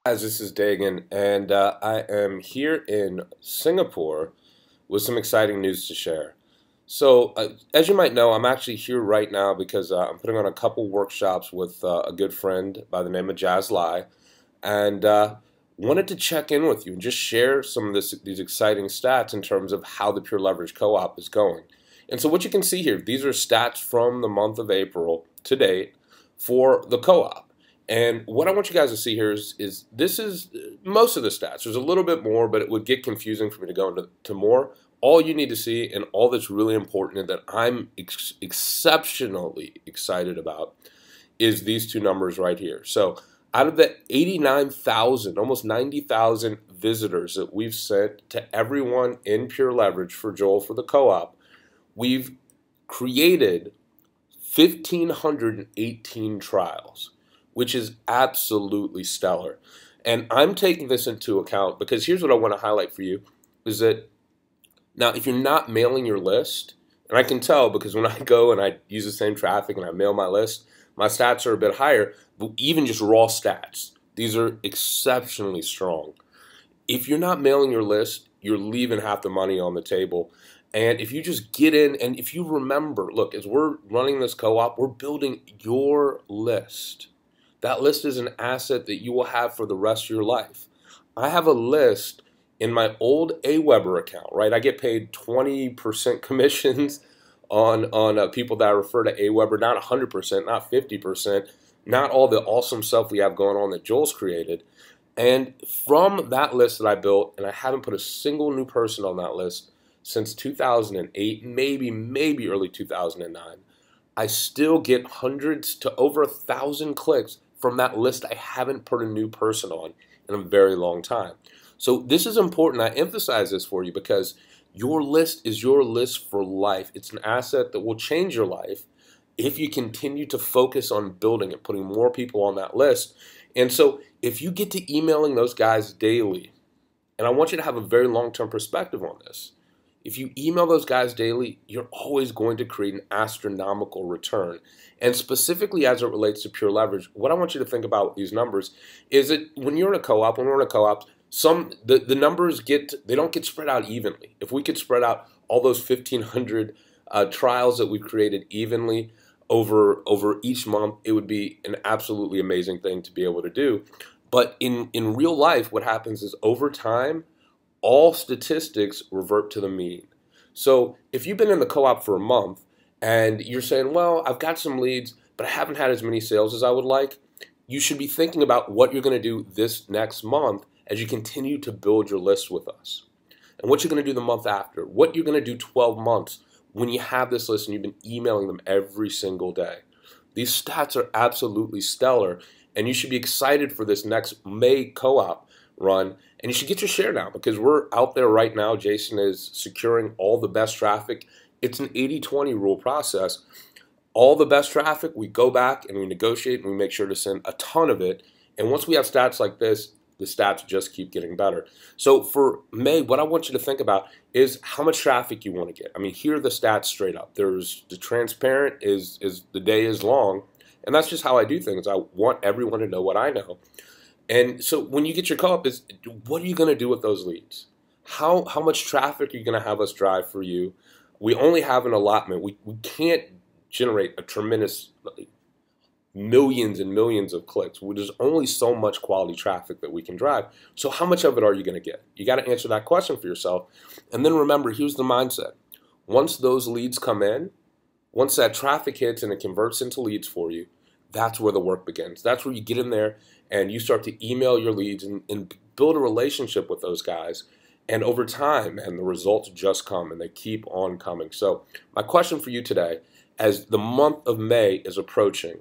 Guys, this is Daegan, and I am here in Singapore with some exciting news to share. As you might know, I'm actually here right now because I'm putting on a couple workshops with a good friend by the name of Jazz Lai, and wanted to check in with you and just share some of these exciting stats in terms of how the Pure Leverage Co-op is going. And so, what you can see here, these are stats from the month of April to date for the co-op. And what I want you guys to see here is this is most of the stats. There's a little bit more, but it would get confusing for me to go into more. All you need to see and all that's really important and that I'm exceptionally excited about is these two numbers right here. So out of the 89,000, almost 90,000 visitors that we've sent to everyone in Pure Leverage for Joel for the co-op, we've created 1,518 trials, which is absolutely stellar. And I'm taking this into account because here's what I want to highlight for you is that now if you're not mailing your list, and I can tell because when I go and I use the same traffic and I mail my list, my stats are a bit higher, but even just raw stats, these are exceptionally strong. If you're not mailing your list, you're leaving half the money on the table. And if you just get in, and if you remember, look, as we're running this co-op, we're building your list. That list is an asset that you will have for the rest of your life. I have a list in my old AWeber account, right? I get paid 20% commissions on people that I refer to AWeber, not 100%, not 50%, not all the awesome stuff we have going on that Joel's created. And from that list that I built, and I haven't put a single new person on that list since 2008, maybe early 2009, I still get hundreds to over 1,000 clicks from that list I haven't put a new person on in a very long time. So this is important. I emphasize this for you because your list is your list for life. It's an asset that will change your life if you continue to focus on building it, putting more people on that list. And so if you get to emailing those guys daily, and I want you to have a very long-term perspective on this, if you email those guys daily, you're always going to create an astronomical return. And specifically as it relates to Pure Leverage, what I want you to think about with these numbers is that when you're in a co-op, when we're in a co-op, the numbers they don't get spread out evenly. If we could spread out all those 1,500 trials that we've created evenly over each month, it would be an absolutely amazing thing to be able to do. But in real life, what happens is over time, all statistics revert to the mean. So if you've been in the co-op for a month and you're saying, well, I've got some leads, but I haven't had as many sales as I would like, you should be thinking about what you're going to do this next month as you continue to build your list with us. And what you're going to do the month after, what you're going to do 12 months when you have this list and you've been emailing them every single day. These stats are absolutely stellar, and you should be excited for this next May co-op run, and you should get your share now because we're out there right now. Jason is securing all the best traffic. It's an 80-20 rule process. All the best traffic, we go back and we negotiate and we make sure to send a ton of it. And once we have stats like this, the stats just keep getting better. So for May, what I want you to think about is how much traffic you want to get. I mean, here are the stats straight up. There's the transparent is the day is long, and that's just how I do things. I want everyone to know what I know. And so when you get your co-op, is what are you going to do with those leads? How much traffic are you going to have us drive for you? We only have an allotment. We can't generate a tremendous millions and millions of clicks. There's only so much quality traffic that we can drive. So how much of it are you going to get? You got to answer that question for yourself. And then remember, here's the mindset. Once those leads come in, once that traffic hits and it converts into leads for you, that's where the work begins. That's where you get in there and you start to email your leads and build a relationship with those guys. And over time, and the results just come and they keep on coming. So my question for you today, as the month of May is approaching,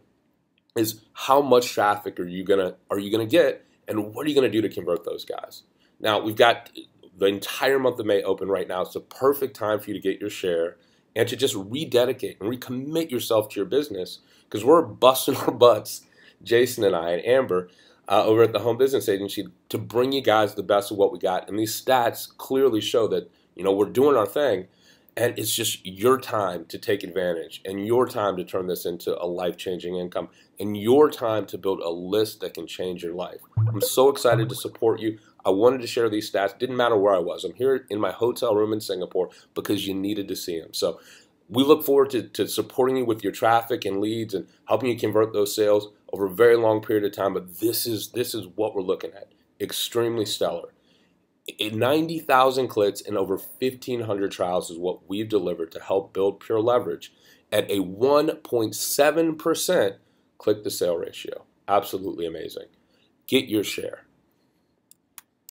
is how much traffic are you gonna get, and what are you gonna do to convert those guys? Now we've got the entire month of May open right now. It's the perfect time for you to get your share and to just rededicate and recommit yourself to your business because we're busting our butts, Jason and I and Amber, over at the Home Business Agency to bring you guys the best of what we got. And these stats clearly show that we're doing our thing. And it's just your time to take advantage and your time to turn this into a life-changing income and your time to build a list that can change your life. I'm so excited to support you. I wanted to share these stats. Didn't matter where I was. I'm here in my hotel room in Singapore because you needed to see them. So we look forward to supporting you with your traffic and leads and helping you convert those sales over a very long period of time. But this is what we're looking at. Extremely stellar. 90,000 clicks and over 1,500 trials is what we've delivered to help build PureLeverage at a 1.7% click to sale ratio. Absolutely amazing. Get your share.